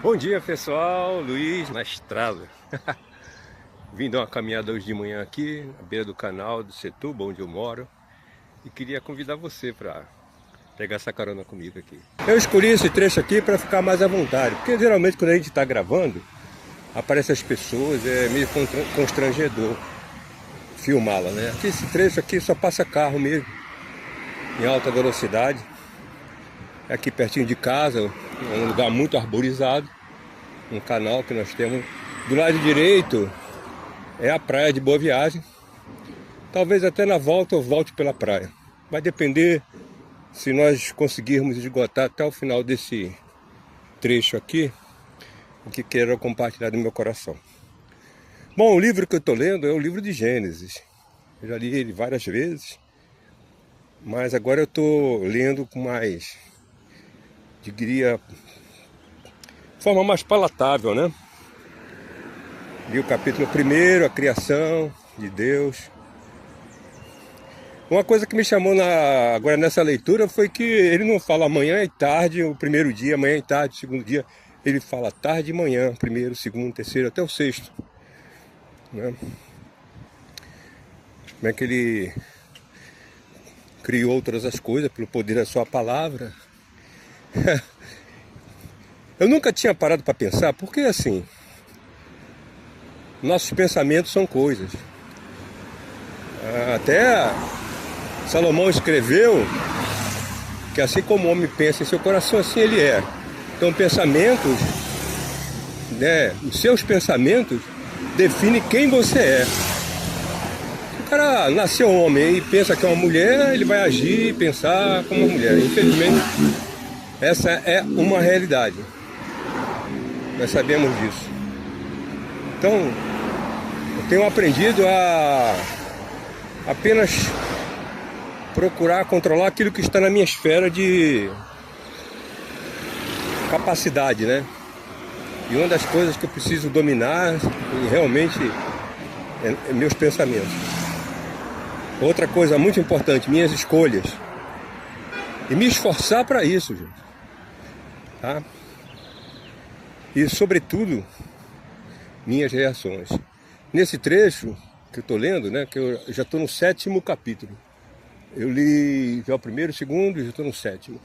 Bom dia pessoal, Luiz na estrada. Vim dar uma caminhada hoje de manhã aqui, na beira do canal do Setúbal, onde eu moro. E queria convidar você para pegar essa carona comigo aqui. Eu escolhi esse trecho aqui para ficar mais à vontade, porque geralmente quando a gente está gravando, aparecem as pessoas, é meio constrangedor filmá-la, né? Aqui, esse trecho aqui só passa carro mesmo, em alta velocidade. É aqui pertinho de casa, é um lugar muito arborizado. Um canal que nós temos. Do lado direito é a praia de Boa Viagem. Talvez até na volta eu volte pela praia. Vai depender se nós conseguirmos esgotar até o final desse trecho aqui o que quero compartilhar do meu coração. Bom, o livro que eu estou lendo é o livro de Gênesis. Eu já li ele várias vezes, mas agora eu estou lendo com mais, diria, forma mais palatável, né? Li o capítulo 1, a criação de Deus. Uma coisa que me chamou agora nessa leitura foi que ele não fala manhã e tarde, o primeiro dia, manhã e tarde, o segundo dia. Ele fala tarde e manhã, primeiro, segundo, terceiro, até o sexto. Né? Como é que ele criou todas as coisas pelo poder da sua palavra. Eu nunca tinha parado para pensar, porque assim, nossos pensamentos são coisas. Até Salomão escreveu que assim como o homem pensa em seu coração, assim ele é. Então pensamentos, né, os seus pensamentos definem quem você é. Se o cara nasceu homem e pensa que é uma mulher, ele vai agir e pensar como uma mulher. Infelizmente, essa é uma realidade. Nós sabemos disso. Então, eu tenho aprendido a apenas procurar controlar aquilo que está na minha esfera de capacidade, né? E uma das coisas que eu preciso dominar realmente é meus pensamentos. Outra coisa muito importante, minhas escolhas. E me esforçar para isso, gente. Tá? E sobretudo, minhas reações. Nesse trecho que eu estou lendo, né, que eu já estou no 7º capítulo. Eu li já o 1º, o 2º e já estou no 7º.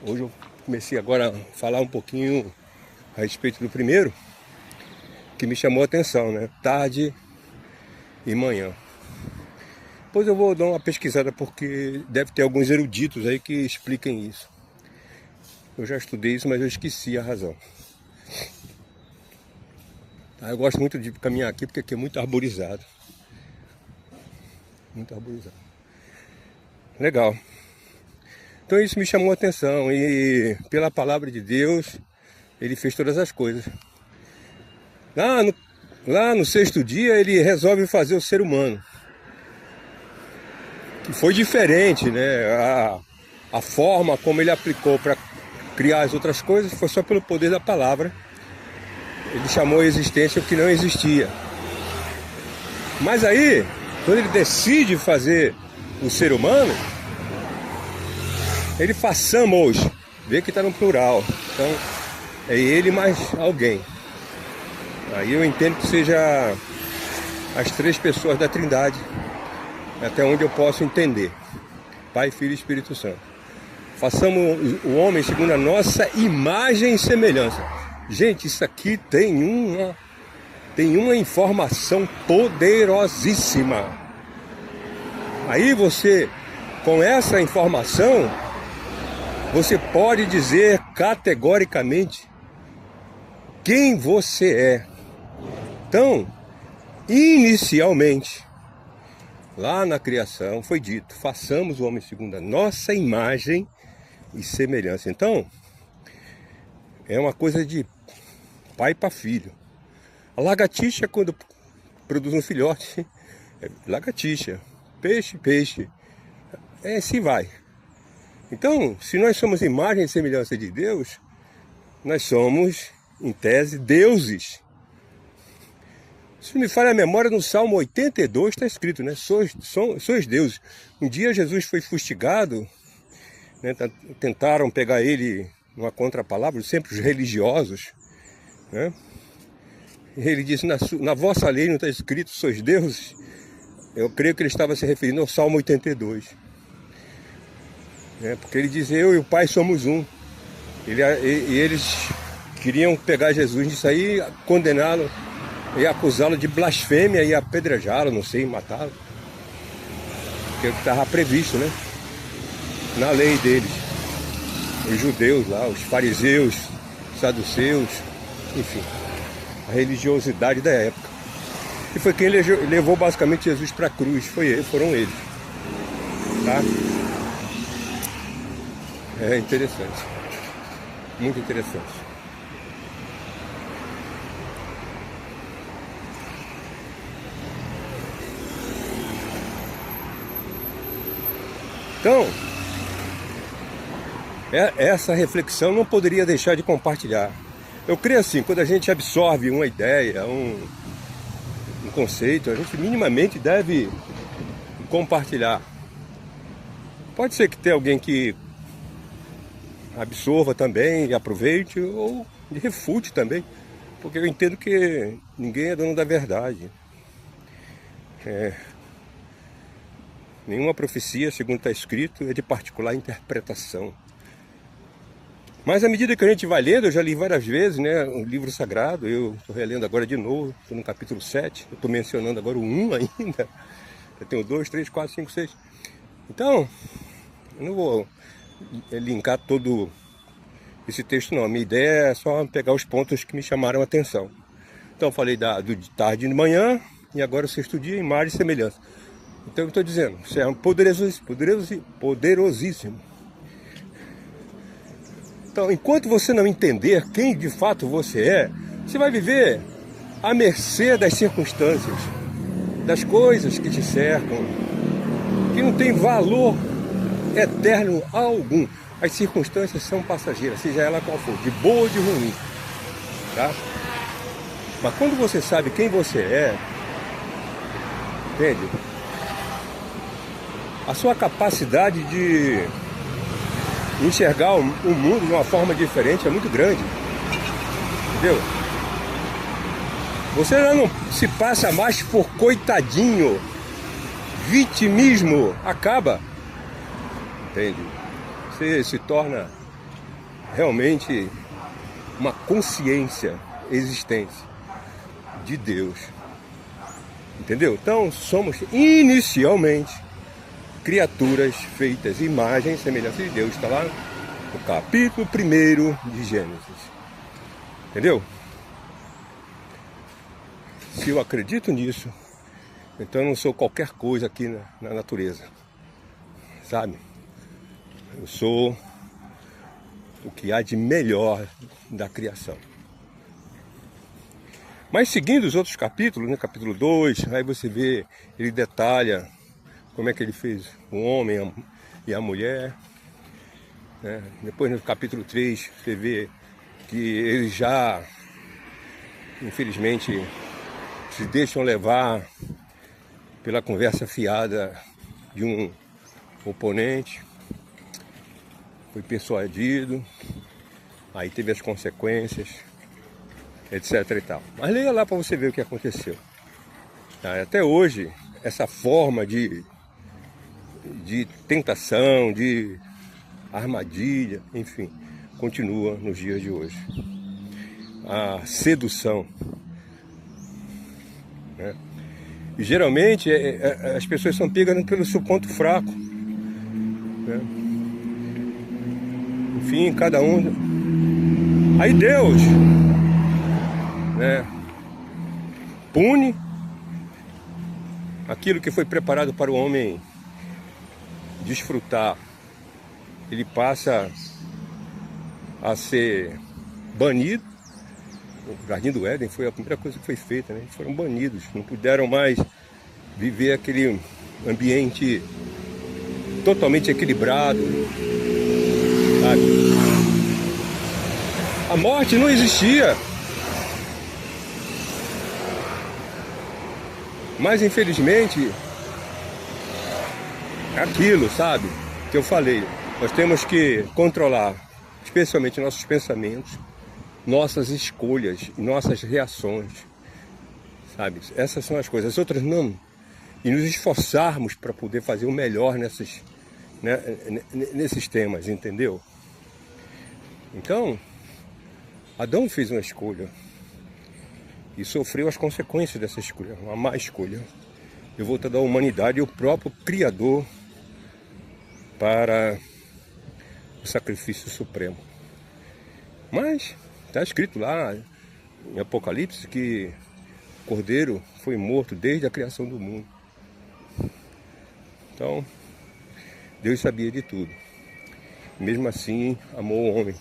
Hoje eu comecei agora a falar um pouquinho a respeito do 1º, que me chamou a atenção, né? Tarde e manhã. Depois eu vou dar uma pesquisada, porque deve ter alguns eruditos aí que expliquem isso. Eu já estudei isso, mas eu esqueci a razão. Eu gosto muito de caminhar aqui, porque aqui é muito arborizado. Muito arborizado. Legal. Então isso me chamou a atenção. E pela palavra de Deus, ele fez todas as coisas. Lá no 6º dia, ele resolve fazer o ser humano. Que foi diferente, né? A forma como ele aplicou para criar as outras coisas foi só pelo poder da palavra. Ele chamou a existência o que não existia. Mas aí, quando ele decide fazer o ser humano, ele façamos, vê que está no plural. Então, é ele mais alguém. Aí eu entendo que seja as 3 pessoas da Trindade, até onde eu posso entender. Pai, Filho e Espírito Santo. Façamos o homem segundo a nossa imagem e semelhança. Gente, isso aqui tem uma informação poderosíssima. Aí você, com essa informação, você pode dizer categoricamente quem você é. Então, inicialmente, lá na criação foi dito, façamos o homem segundo a nossa imagem e semelhança. Então, é uma coisa de pai para filho. A lagartixa, quando produz um filhote, é lagartixa. Peixe, peixe. É assim vai. Então, se nós somos imagem e semelhança de Deus, nós somos, em tese, deuses. Se não me falha a memória, no Salmo 82 está escrito, né? Sois deuses. Um dia Jesus foi fustigado, né? Tentaram pegar ele uma contrapalavra, sempre os religiosos, né? Ele diz, na vossa lei não está escrito, sois deuses. Eu creio que ele estava se referindo ao Salmo 82. Né? Porque ele diz, eu e o Pai somos um. E eles queriam pegar Jesus nisso aí, condená-lo e acusá-lo de blasfêmia e apedrejá-lo, não sei, matá-lo. Porque estava previsto, né? Na lei deles. Os judeus lá, os fariseus, os saduceus, enfim. A religiosidade da época. E foi quem levou basicamente Jesus para a cruz, foram eles. Tá? É interessante. Muito interessante. Então, essa reflexão não poderia deixar de compartilhar. Eu creio assim, quando a gente absorve uma ideia, um conceito, a gente minimamente deve compartilhar. Pode ser que tenha alguém que absorva também e aproveite, ou refute também, porque eu entendo que ninguém é dono da verdade. Nenhuma profecia, segundo está escrito, é de particular interpretação. Mas à medida que a gente vai lendo, eu já li várias vezes, né, o livro sagrado, eu estou relendo agora de novo, estou no capítulo 7, eu estou mencionando agora o 1 ainda, eu tenho 2, 3, 4, 5, 6. Então, eu não vou linkar todo esse texto não, a minha ideia é só pegar os pontos que me chamaram a atenção. Então eu falei do de tarde e de manhã, e agora o sexto dia, imagem e semelhança. Então eu estou dizendo, isso é poderosíssimo. Então, enquanto você não entender quem de fato você é, você vai viver à mercê das circunstâncias, das coisas que te cercam, que não tem valor eterno algum. As circunstâncias são passageiras, seja ela qual for, de boa ou de ruim, tá? Mas quando você sabe quem você é, entende? A sua capacidade de enxergar o mundo de uma forma diferente é muito grande, entendeu? Você já não se passa mais por coitadinho, vitimismo, acaba, entende? Você se torna realmente uma consciência existente de Deus, entendeu? Então somos inicialmente criaturas feitas, imagem e semelhança de Deus. Está lá no capítulo 1 de Gênesis. Entendeu? Se eu acredito nisso, então eu não sou qualquer coisa aqui na natureza. Sabe? Eu sou o que há de melhor da criação. Mas seguindo os outros capítulos, no capítulo 2, aí você vê, ele detalha como é que ele fez o homem e a mulher, né? Depois no capítulo 3 você vê que eles já, infelizmente, se deixam levar pela conversa fiada de um oponente, foi persuadido, aí teve as consequências, etc e tal. Mas leia lá para você ver o que aconteceu. Até hoje, essa forma de tentação, de armadilha, enfim, continua nos dias de hoje. A sedução, né? E geralmente as pessoas são pegas pelo seu ponto fraco, né? Enfim, cada um. Aí Deus, né, pune aquilo que foi preparado para o homem desfrutar. Ele passa a ser banido. O Jardim do Éden foi a primeira coisa que foi feita, né? Eles foram banidos, não puderam mais viver aquele ambiente totalmente equilibrado, sabe? A morte não existia, mas infelizmente aquilo, sabe, que eu falei, nós temos que controlar especialmente nossos pensamentos, nossas escolhas e nossas reações, sabe? Essas são as coisas, as outras não. E nos esforçarmos para poder fazer o melhor nesses temas, entendeu? Então, Adão fez uma escolha e sofreu as consequências dessa escolha, uma má escolha. Devolta da humanidade e o próprio Criador para o sacrifício supremo. Mas está escrito lá em Apocalipse que o Cordeiro foi morto desde a criação do mundo. Então, Deus sabia de tudo. Mesmo assim, amou o homem.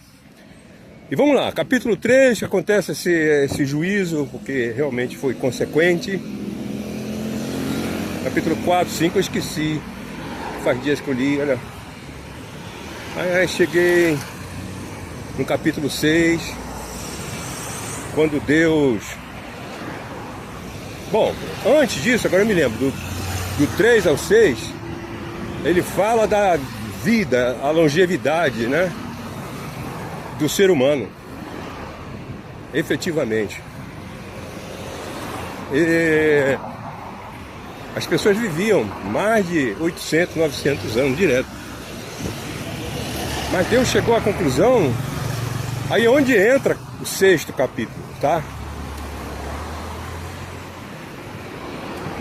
E vamos lá, capítulo 3, acontece esse juízo, porque realmente foi consequente. Capítulo 4, 5, eu esqueci. Faz dias que eu li, olha. Aí cheguei no capítulo 6, quando Deus... Bom, antes disso, agora eu me lembro, do 3 ao 6, ele fala da vida, a longevidade, né, do ser humano, efetivamente. E as pessoas viviam mais de 800, 900 anos direto. Mas Deus chegou à conclusão, aí onde entra o 6º capítulo, tá?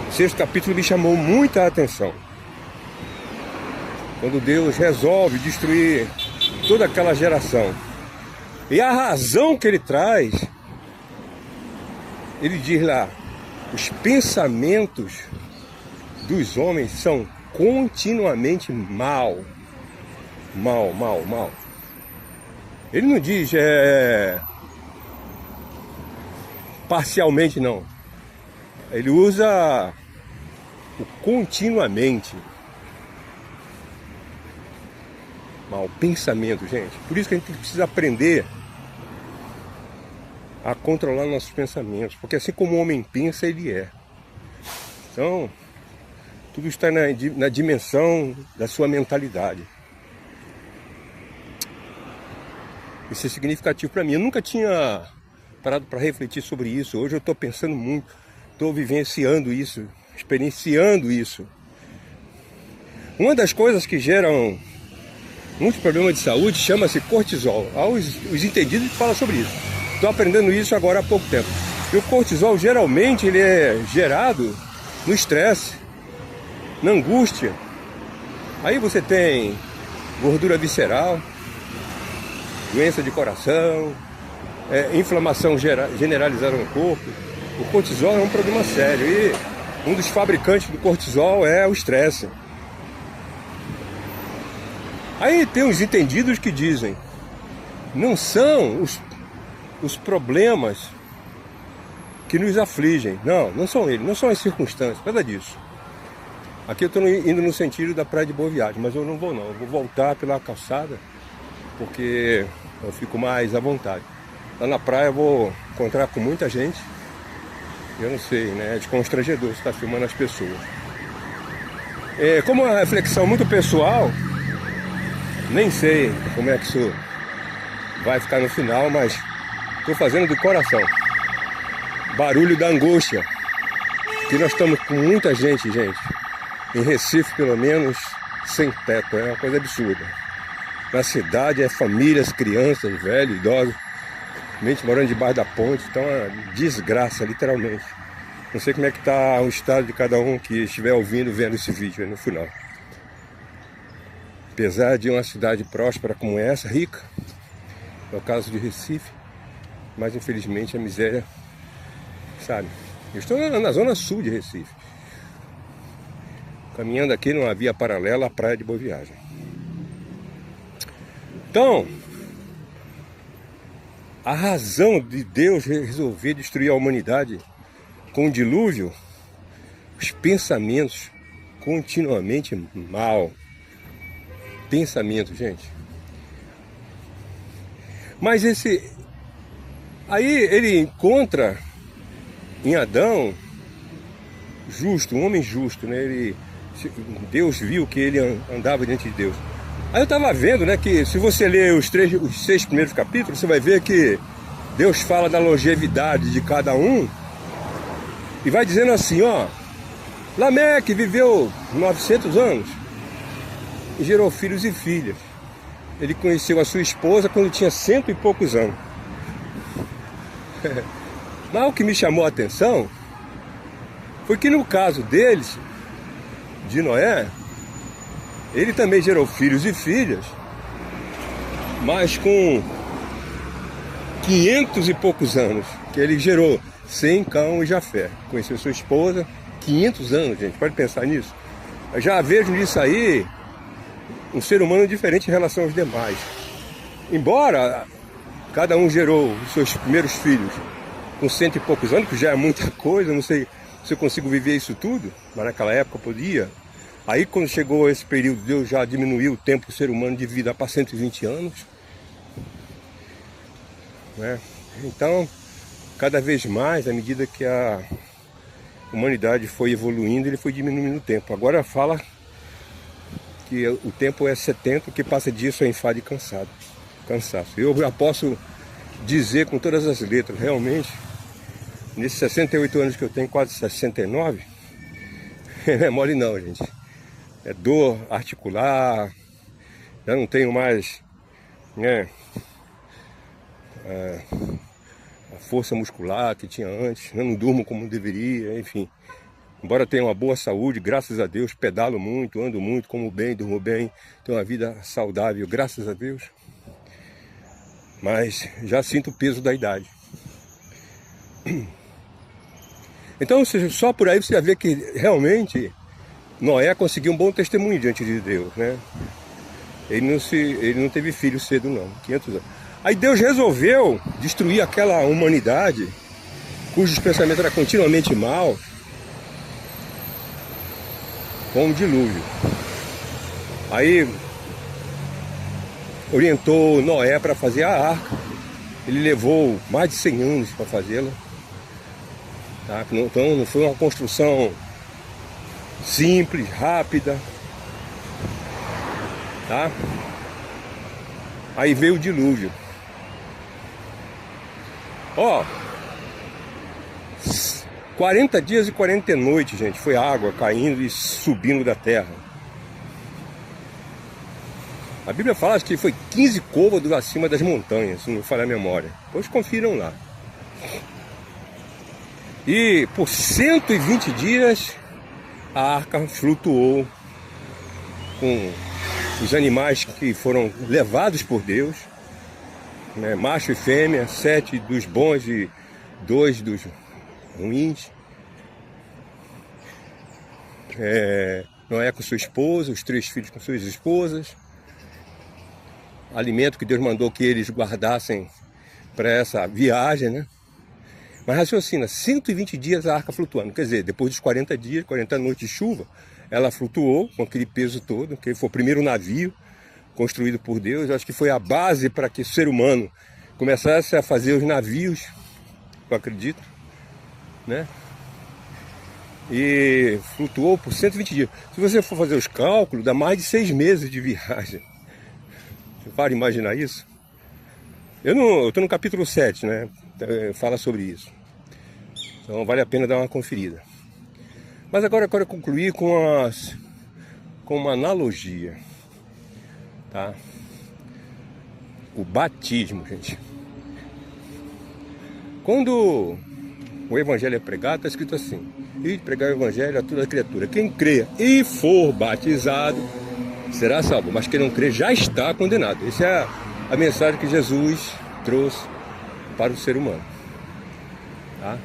O 6º capítulo me chamou muita atenção. Quando Deus resolve destruir toda aquela geração. E a razão que ele traz, ele diz lá, os pensamentos dos homens são continuamente mal. Ele não diz parcialmente, não. Ele usa o continuamente. Mal pensamento, gente. Por isso que a gente precisa aprender a controlar nossos pensamentos. Porque assim como o homem pensa, ele é. Então, tudo está na dimensão da sua mentalidade. Isso é significativo para mim. Eu nunca tinha parado para refletir sobre isso. Hoje eu estou pensando muito, estou vivenciando isso, experienciando isso. Uma das coisas que geram muitos problemas de saúde chama-se cortisol. Os entendidos falam sobre isso. Estou aprendendo isso agora há pouco tempo. E o cortisol geralmente ele é gerado no estresse, na angústia. Aí você tem gordura visceral, doença de coração, inflamação generalizada no corpo. O cortisol é um problema sério e um dos fabricantes do cortisol é o estresse. Aí tem os entendidos que dizem, não são os problemas que nos afligem, não são eles, não são as circunstâncias, nada disso. Aqui eu estou indo no sentido da Praia de Boa Viagem, mas eu não vou não, eu vou voltar pela calçada, porque eu fico mais à vontade. Lá na praia eu vou encontrar com muita gente, eu não sei, né, é de constrangedor estar filmando as pessoas. Como uma reflexão muito pessoal, nem sei como é que isso vai ficar no final, mas estou fazendo do coração. Barulho da angústia. Que nós estamos com muita gente. Em Recife, pelo menos, sem teto. É uma coisa absurda. Na cidade é famílias, crianças, velhos, idosos, gente morando debaixo da ponte. Então é uma desgraça, literalmente. Não sei como é que está o estado de cada um que estiver ouvindo, vendo esse vídeo aí no final. Apesar de uma cidade próspera como essa, rica, é o caso de Recife, mas infelizmente a miséria, sabe? Eu estou na zona sul de Recife, caminhando aqui numa via paralela à Praia de Boa Viagem. Então, a razão de Deus resolver destruir a humanidade com o dilúvio, os pensamentos continuamente mal. Pensamento, gente. Mas aí ele encontra em Adão justo, um homem justo, né? Deus viu que ele andava diante de Deus. Aí eu estava vendo, né, que se você ler os 6 primeiros capítulos, você vai ver que Deus fala da longevidade de cada um e vai dizendo assim, ó, Lameque viveu 900 anos e gerou filhos e filhas. Ele conheceu a sua esposa quando tinha 100 e poucos anos. Mas o que me chamou a atenção foi que no caso deles, de Noé, ele também gerou filhos e filhas, mas com 500 e poucos anos, que ele gerou Sem, Cão e Jafé. Conheceu sua esposa, 500 anos, gente, pode pensar nisso. Eu já vejo nisso aí um ser humano diferente em relação aos demais. Embora cada um gerou os seus primeiros filhos com 100 e poucos anos, que já é muita coisa, não sei se eu consigo viver isso tudo, mas naquela época eu podia. Aí quando chegou esse período, Deus já diminuiu o tempo do ser humano de vida para 120 anos. Né? Então, cada vez mais, à medida que a humanidade foi evoluindo, ele foi diminuindo o tempo. Agora fala que o tempo é 70, o que passa disso é enfado e cansaço. Eu já posso dizer com todas as letras, realmente, nesses 68 anos que eu tenho, quase 69, não é mole não, gente. É dor articular, já não tenho mais, né, a força muscular que tinha antes, eu não durmo como deveria, enfim. Embora tenha uma boa saúde, graças a Deus, pedalo muito, ando muito, como bem, durmo bem, tenho uma vida saudável, graças a Deus. Mas já sinto o peso da idade. Então, só por aí você vai ver que realmente Noé conseguiu um bom testemunho diante de Deus, né? Ele não teve filho cedo não, 500 anos. Aí Deus resolveu destruir aquela humanidade cujos pensamentos eram continuamente maus com um dilúvio. Aí orientou Noé para fazer a arca. Ele levou mais de 100 anos para fazê-la. Tá? Então não foi uma construção simples, rápida. Tá? Aí veio o dilúvio. Ó, 40 dias e 40 noites, gente, foi água caindo e subindo da terra. A Bíblia fala que foi 15 côvados acima das montanhas, se não me falha a memória. Pois confiram lá. E por 120 dias a arca flutuou com os animais que foram levados por Deus, né, macho e fêmea, 7 dos bons e 2 dos ruins. Noé com sua esposa, os 3 filhos com suas esposas. Alimento que Deus mandou que eles guardassem para essa viagem, né? Mas raciocina, 120 dias a arca flutuando. Quer dizer, depois dos 40 dias, 40 noites de chuva, ela flutuou com aquele peso todo, que foi o primeiro navio construído por Deus. Acho que foi a base para que o ser humano começasse a fazer os navios, eu acredito, né? E flutuou por 120 dias. Se você for fazer os cálculos, dá mais de 6 meses de viagem. Você para imaginar isso? Eu estou no capítulo 7, né? Fala sobre isso. Então vale a pena dar uma conferida. Mas agora eu quero concluir com uma analogia. Tá? O batismo, gente. Quando o evangelho é pregado, está escrito assim: e pregar o evangelho a toda criatura. Quem crê e for batizado será salvo, mas quem não crê já está condenado. Essa é a mensagem que Jesus trouxe para o ser humano. Tá?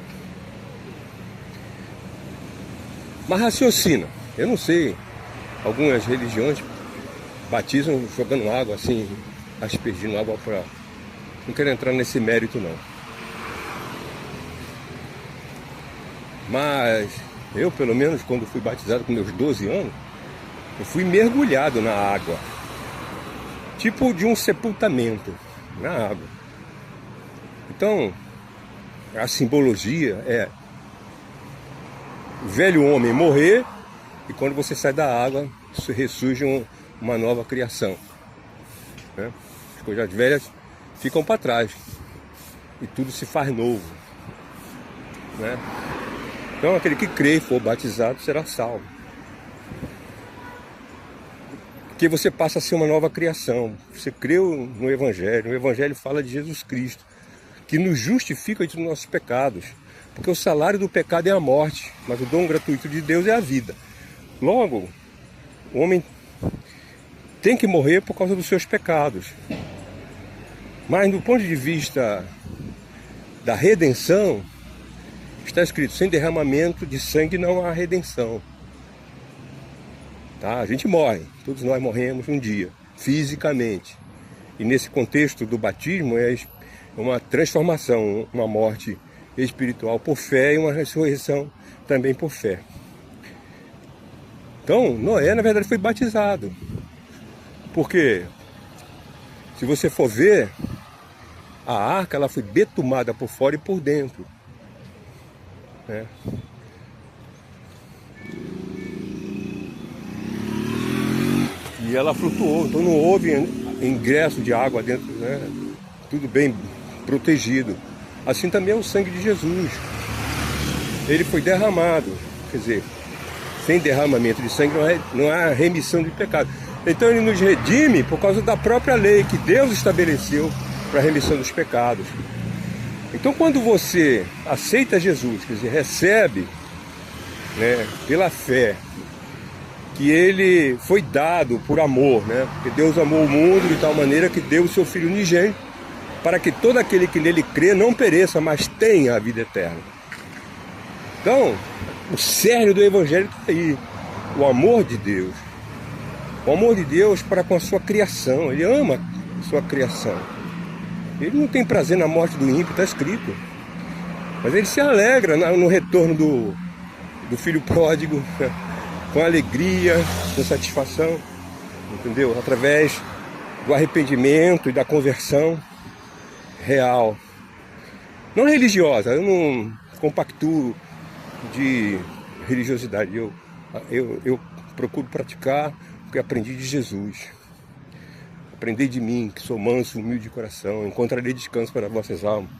Mas raciocina. Eu não sei, algumas religiões batizam jogando água assim, aspergindo água para... Não quero entrar nesse mérito não. Mas eu, pelo menos, quando fui batizado com meus 12 anos, eu fui mergulhado na água. Tipo de um sepultamento na água. Então, a simbologia é o velho homem morrer e quando você sai da água, ressurge uma nova criação. né? As coisas velhas ficam para trás e tudo se faz novo, né? Então aquele que crê e for batizado será salvo. Porque você passa a ser uma nova criação. Você creu no Evangelho. O Evangelho fala de Jesus Cristo, que nos justifica de nossos pecados. Porque o salário do pecado é a morte, mas o dom gratuito de Deus é a vida. Logo, o homem tem que morrer por causa dos seus pecados. Mas do ponto de vista da redenção, está escrito, sem derramamento de sangue não há redenção. Tá? A gente morre, todos nós morremos um dia, fisicamente. E nesse contexto do batismo é uma transformação, uma morte espiritual por fé e uma ressurreição também por fé. Então, Noé, na verdade, foi batizado. Porque, se você for ver, a arca ela foi betumada por fora e por dentro, né? E ela flutuou, então não houve ingresso de água dentro, né? Tudo bem protegido. Assim também é o sangue de Jesus. Ele foi derramado, quer dizer, sem derramamento de sangue não há remissão de pecado. Então ele nos redime por causa da própria lei que Deus estabeleceu para a remissão dos pecados. Então quando você aceita Jesus, quer dizer, recebe, né, pela fé, que ele foi dado por amor, né? Porque Deus amou o mundo de tal maneira que deu o seu Filho unigênito para que todo aquele que nele crê não pereça, mas tenha a vida eterna. Então, o cerne do Evangelho está aí, o amor de Deus. O amor de Deus para com a sua criação, ele ama a sua criação. Ele não tem prazer na morte do ímpio, está escrito. Mas ele se alegra no retorno do filho pródigo, né? Com alegria, com satisfação, entendeu? Através do arrependimento e da conversão real. Não religiosa, eu não compactuo de religiosidade. Eu procuro praticar o que aprendi de Jesus. Aprendi de mim, que sou manso, humilde de coração. Encontrarei descanso para vossas almas,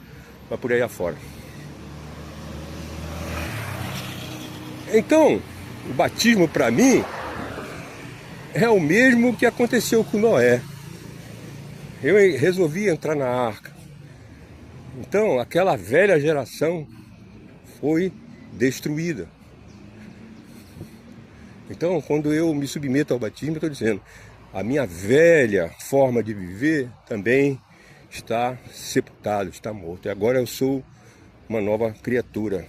mas por aí afora. Então, o batismo para mim é o mesmo que aconteceu com Noé. Eu resolvi entrar na arca. Então, aquela velha geração foi destruída. Então, quando eu me submeto ao batismo, eu estou dizendo, a minha velha forma de viver também está sepultada, está morta. E agora eu sou uma nova criatura,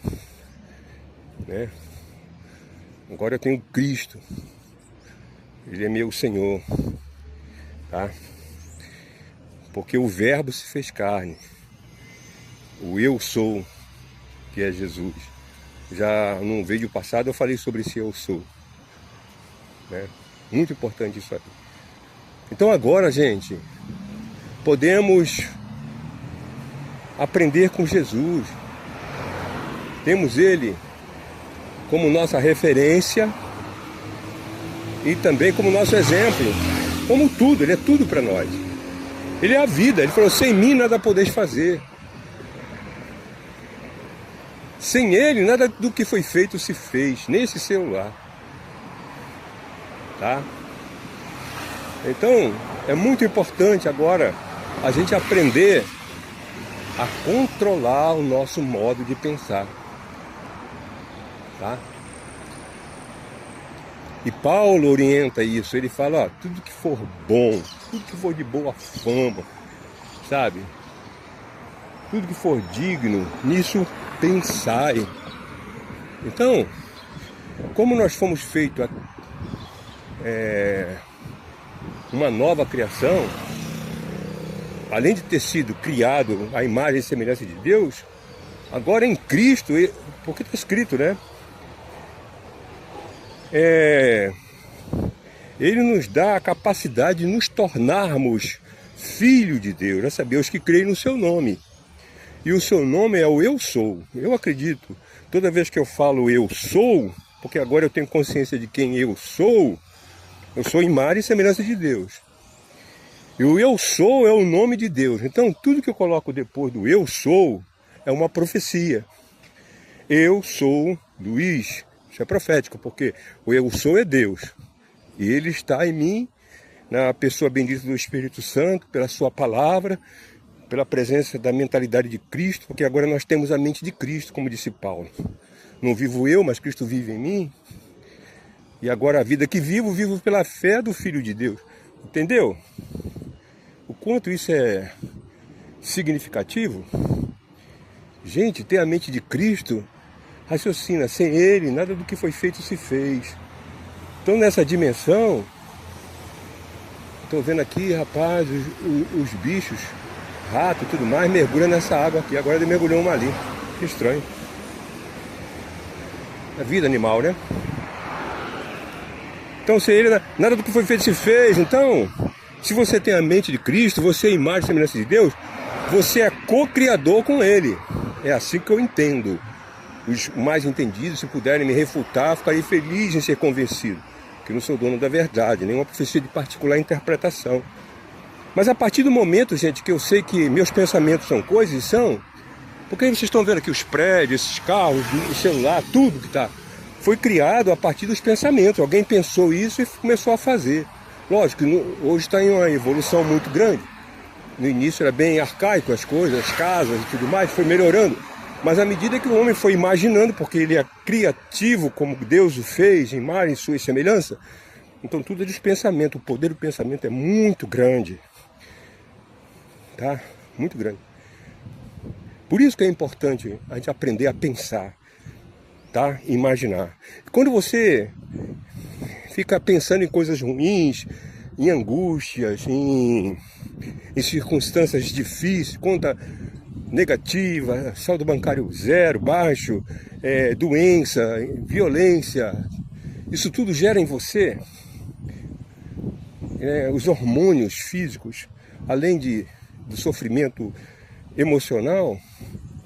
né? Agora eu tenho Cristo. Ele é meu Senhor, tá? Porque o Verbo se fez carne. O eu sou, que é Jesus. Já num vídeo passado eu falei sobre esse eu sou, né? Muito importante isso aí. Então agora, gente, podemos aprender com Jesus. Temos Ele como nossa referência e também como nosso exemplo. Como tudo, Ele é tudo para nós. Ele é a vida. Ele falou, sem mim nada podeis fazer. Sem Ele, nada do que foi feito se fez, nem esse celular. Tá? Então, é muito importante agora a gente aprender a controlar o nosso modo de pensar. Tá? E Paulo orienta isso, ele fala, ó, tudo que for bom, tudo que for de boa fama, sabe? Tudo que for digno, nisso pensai. Então, como nós fomos feitos uma nova criação, além de ter sido criado à imagem e semelhança de Deus, agora em Cristo, porque está escrito, né? Ele nos dá a capacidade de nos tornarmos filhos de Deus, a saber, os que creem no seu nome. E o seu nome é o eu sou. Eu acredito, toda vez que eu falo eu sou, porque agora eu tenho consciência de quem eu sou imagem e semelhança de Deus. E o eu sou é o nome de Deus. Então tudo que eu coloco depois do eu sou é uma profecia. Eu sou Luiz. Isso é profético, porque o eu sou é Deus. E Ele está em mim, na pessoa bendita do Espírito Santo, pela sua palavra, pela presença da mentalidade de Cristo, porque agora nós temos a mente de Cristo, como disse Paulo. Não vivo eu, mas Cristo vive em mim. E agora a vida que vivo, vivo pela fé do Filho de Deus. Entendeu? O quanto isso é significativo? Gente, ter a mente de Cristo, raciocina, sem Ele, nada do que foi feito se fez. Então nessa dimensão, estou vendo aqui, rapaz, os bichos, rato e tudo mais, mergulha nessa água aqui. Agora ele mergulhou uma ali. Que estranho. A vida animal, né? Então se ele, nada do que foi feito se fez. Então, se você tem a mente de Cristo, você é a imagem e semelhança de Deus, você é co-criador com Ele. É assim que eu entendo. Os mais entendidos, se puderem me refutar, ficarei feliz em ser convencido. Que eu não sou dono da verdade, nenhuma profecia de particular interpretação. Mas a partir do momento, gente, que eu sei que meus pensamentos são coisas, e são... Porque vocês estão vendo aqui os prédios, esses carros, o celular, tudo que está... Foi criado a partir dos pensamentos. Alguém pensou isso e começou a fazer. Lógico, hoje está em uma evolução muito grande. No início era bem arcaico as coisas, as casas e tudo mais, foi melhorando. Mas à medida que o homem foi imaginando, porque ele é criativo, como Deus o fez, em imagem, sua semelhança, então tudo é dos pensamentos. O poder do pensamento é muito grande. Tá? Muito grande. Por isso que é importante a gente aprender a pensar, tá? Imaginar. Quando você fica pensando em coisas ruins, em angústias, em circunstâncias difíceis, conta negativa, saldo bancário zero, baixo, doença, violência, isso tudo gera em você os hormônios físicos, além do sofrimento emocional,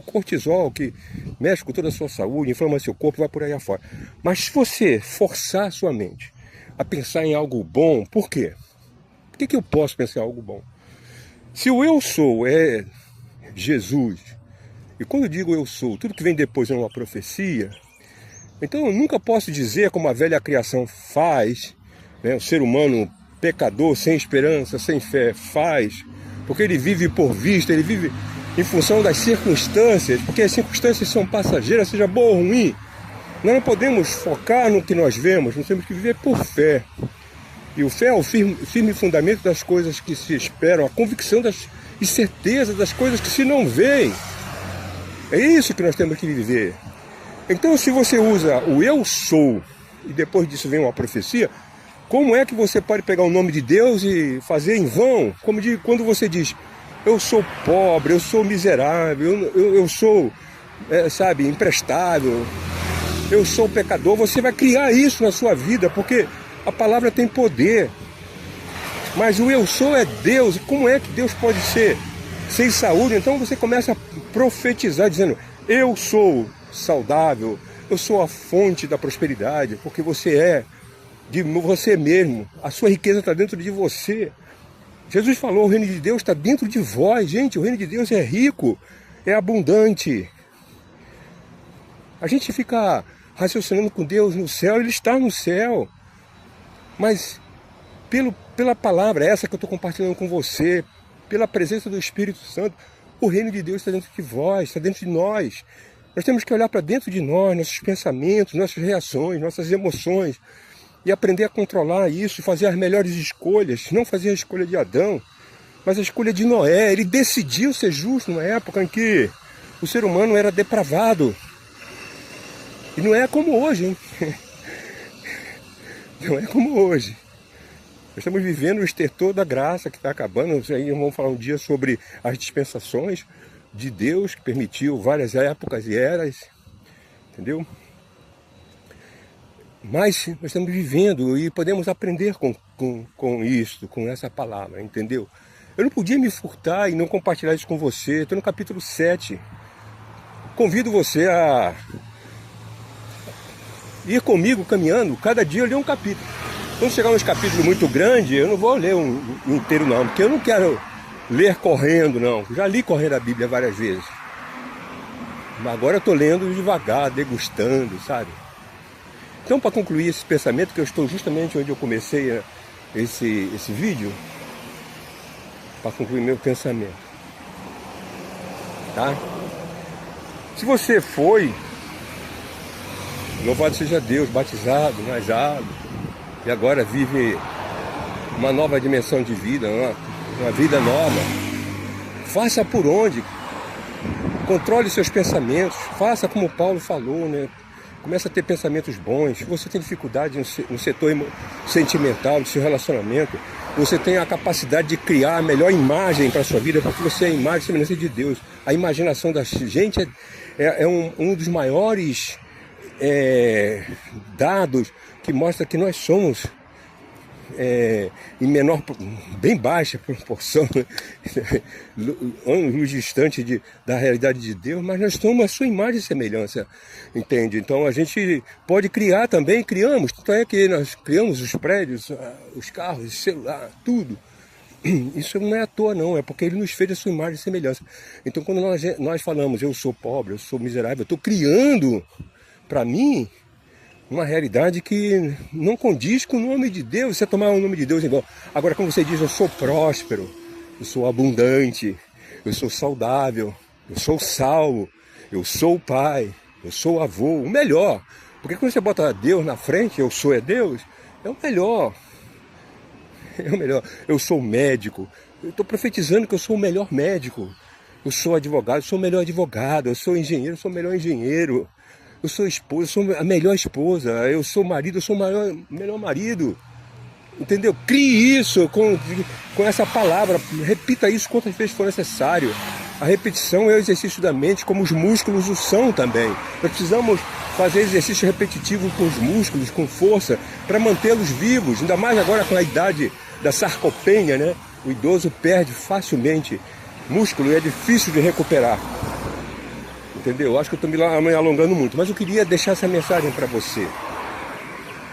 cortisol, que mexe com toda a sua saúde, inflama seu corpo, vai por aí afora. Mas se você forçar a sua mente a pensar em algo bom, por quê? Por que eu posso pensar em algo bom? Se o eu sou é Jesus, e quando eu digo eu sou, tudo que vem depois é uma profecia, então eu nunca posso dizer como a velha criação faz, né, o ser humano pecador, sem esperança, sem fé, faz, porque ele vive por vista, ele vive em função das circunstâncias, porque as circunstâncias são passageiras, seja boa ou ruim. Nós não podemos focar no que nós vemos, nós temos que viver por fé. E o fé é o firme fundamento das coisas que se esperam, a convicção e certeza das coisas que se não veem. É isso que nós temos que viver. Então, se você usa o eu sou, e depois disso vem uma profecia, como é que você pode pegar o nome de Deus e fazer em vão? Como quando você diz, eu sou pobre, eu sou miserável, eu sou, imprestável, eu sou pecador, você vai criar isso na sua vida, porque a palavra tem poder. Mas o eu sou é Deus. E como é que Deus pode ser sem saúde? Então você começa a profetizar dizendo, eu sou saudável, eu sou a fonte da prosperidade, porque você é de você mesmo, a sua riqueza está dentro de você. Jesus falou, o reino de Deus está dentro de vós. Gente, o reino de Deus é rico, é abundante. A gente fica raciocinando com Deus no céu, Ele está no céu. Mas pela palavra essa que eu estou compartilhando com você, pela presença do Espírito Santo, o reino de Deus está dentro de vós, está dentro de nós. Nós temos que olhar para dentro de nós, nossos pensamentos, nossas reações, nossas emoções, e aprender a controlar isso, fazer as melhores escolhas. Não fazer a escolha de Adão, mas a escolha de Noé. Ele decidiu ser justo numa época em que o ser humano era depravado. E não é como hoje, hein? Não é como hoje. Nós estamos vivendo o estertor da graça que está acabando. Aí vamos falar um dia sobre as dispensações de Deus, que permitiu várias épocas e eras. Entendeu? Mas nós estamos vivendo e podemos aprender com isso, com essa palavra, entendeu? Eu não podia me furtar e não compartilhar isso com você. Estou no capítulo 7. Convido você a ir comigo caminhando. Cada dia eu leio um capítulo. Quando chegar uns capítulos muito grandes, eu não vou ler um inteiro não, porque eu não quero ler correndo não. Já li correndo a Bíblia várias vezes. Mas agora eu estou lendo devagar, degustando, sabe? Então, para concluir esse pensamento, que eu estou justamente onde eu comecei esse vídeo, para concluir meu pensamento, tá? Se você foi, louvado seja Deus, batizado nas águas, e agora vive uma nova dimensão de vida, uma vida nova, faça por onde, controle seus pensamentos, faça como Paulo falou, né? Começa a ter pensamentos bons. Se você tem dificuldade no setor sentimental, do seu relacionamento, você tem a capacidade de criar a melhor imagem para a sua vida, porque você é a imagem e semelhança de Deus. A imaginação da gente é um dos maiores dados que mostra que nós somos em menor, bem baixa proporção, anos distante da realidade de Deus, mas nós somos a sua imagem e semelhança, entende? Então a gente pode criar também, criamos, tanto é que nós criamos os prédios, os carros, o celular, tudo. Isso não é à toa não, é porque Ele nos fez a sua imagem e semelhança. Então quando nós falamos, eu sou pobre, eu sou miserável, eu estou criando para mim uma realidade que não condiz com o nome de Deus. Você tomar o nome de Deus igual. Agora, como você diz, eu sou próspero, eu sou abundante, eu sou saudável, eu sou salvo, eu sou o pai, eu sou o avô, o melhor. Porque quando você bota Deus na frente, eu sou Deus, é o melhor. É o melhor. Eu sou médico, eu estou profetizando que eu sou o melhor médico. Eu sou advogado, eu sou o melhor advogado. Eu sou engenheiro, eu sou o melhor engenheiro. Eu sou esposa, eu sou a melhor esposa. Eu sou marido, eu sou o melhor marido. Entendeu? Crie isso com essa palavra. Repita isso quantas vezes for necessário. A repetição é o exercício da mente, como os músculos o são também. Nós precisamos fazer exercício repetitivo com os músculos, com força, para mantê-los vivos. Ainda mais agora com a idade da sarcopenia, né? O idoso perde facilmente músculo e é difícil de recuperar. Entendeu? Acho que eu estou me alongando muito, mas eu queria deixar essa mensagem para você,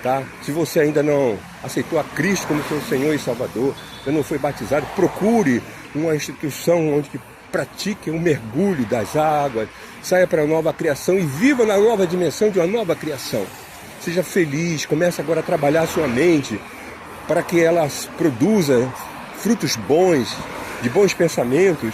tá? Se você ainda não aceitou a Cristo como seu Senhor e Salvador, ainda não foi batizado, procure uma instituição onde pratique um mergulho das águas, saia para a nova criação e viva na nova dimensão de uma nova criação. Seja feliz, comece agora a trabalhar a sua mente para que ela produza frutos bons, de bons pensamentos.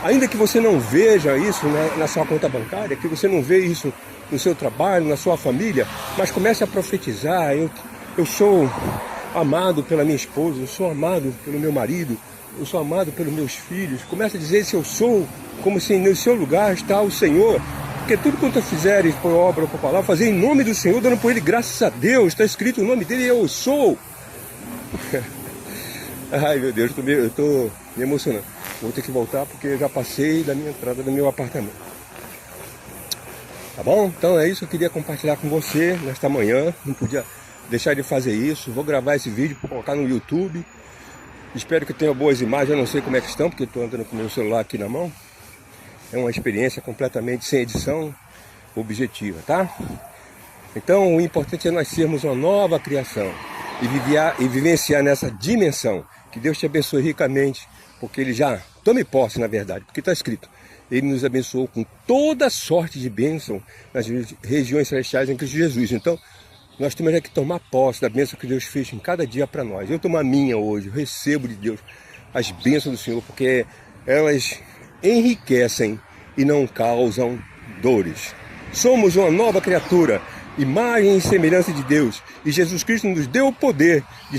Ainda que você não veja isso na sua conta bancária, que você não vê isso no seu trabalho, na sua família, mas comece a profetizar. Eu sou amado pela minha esposa, eu sou amado pelo meu marido, eu sou amado pelos meus filhos. Comece a dizer se eu sou, como se no seu lugar está o Senhor. Porque tudo quanto eu fizer, por obra ou por palavra, fazer em nome do Senhor, dando por Ele graças a Deus. Está escrito o nome dele, eu sou. Ai meu Deus, eu estou me emocionando. Vou ter que voltar porque eu já passei da minha entrada do meu apartamento. Tá bom? Então é isso que eu queria compartilhar com você nesta manhã. Não podia deixar de fazer isso. Vou gravar esse vídeo para colocar no YouTube. Espero que tenha boas imagens. Eu não sei como é que estão, porque eu estou andando com o meu celular aqui na mão. É uma experiência completamente sem edição, objetiva, tá? Então o importante é nós sermos uma nova criação e vivenciar nessa dimensão. Que Deus te abençoe ricamente, porque Ele já... Tome posse, na verdade, porque está escrito. Ele nos abençoou com toda sorte de bênção nas regiões celestiais em Cristo Jesus. Então, nós temos que tomar posse da bênção que Deus fez em cada dia para nós. Eu tomo a minha hoje, eu recebo de Deus as bênçãos do Senhor, porque elas enriquecem e não causam dores. Somos uma nova criatura, imagem e semelhança de Deus. E Jesus Cristo nos deu o poder de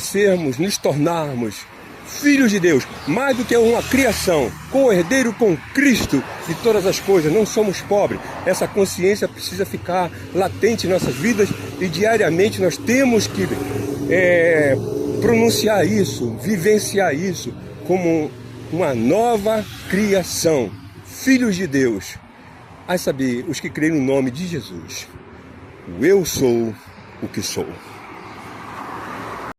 nos tornarmos filhos de Deus, mais do que uma criação, co-herdeiro com Cristo de todas as coisas. Não somos pobres. Essa consciência precisa ficar latente em nossas vidas e diariamente nós temos que pronunciar isso, vivenciar isso como uma nova criação, filhos de Deus. A saber, os que creem no nome de Jesus. Eu sou o que sou.